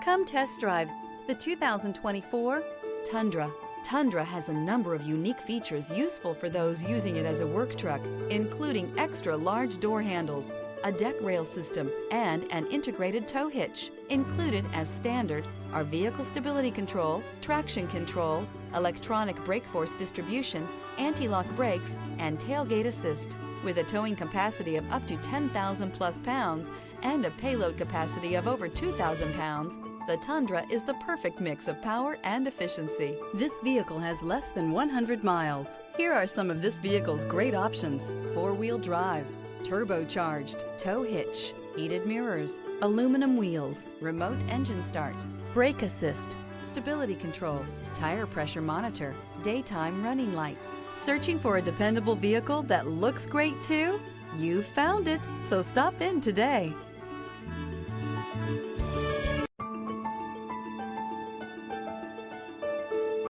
Come test drive the 2024 Tundra. Tundra has a number of unique features useful for those using it as a work truck, including extra large door handles, a deck rail system, and an integrated tow hitch. Included as standard are vehicle stability control, traction control, electronic brake force distribution, anti-lock brakes, and tailgate assist. With a towing capacity of up to 10,000 plus pounds and a payload capacity of over 2,000 pounds, the Tundra is the perfect mix of power and efficiency. This vehicle has less than 100 miles. Here are some of this vehicle's great options: four-wheel drive, turbocharged, tow hitch, heated mirrors, aluminum wheels, remote engine start, brake assist, stability control, tire pressure monitor, daytime running lights. Searching for a dependable vehicle that looks great too? You found it, so stop in today.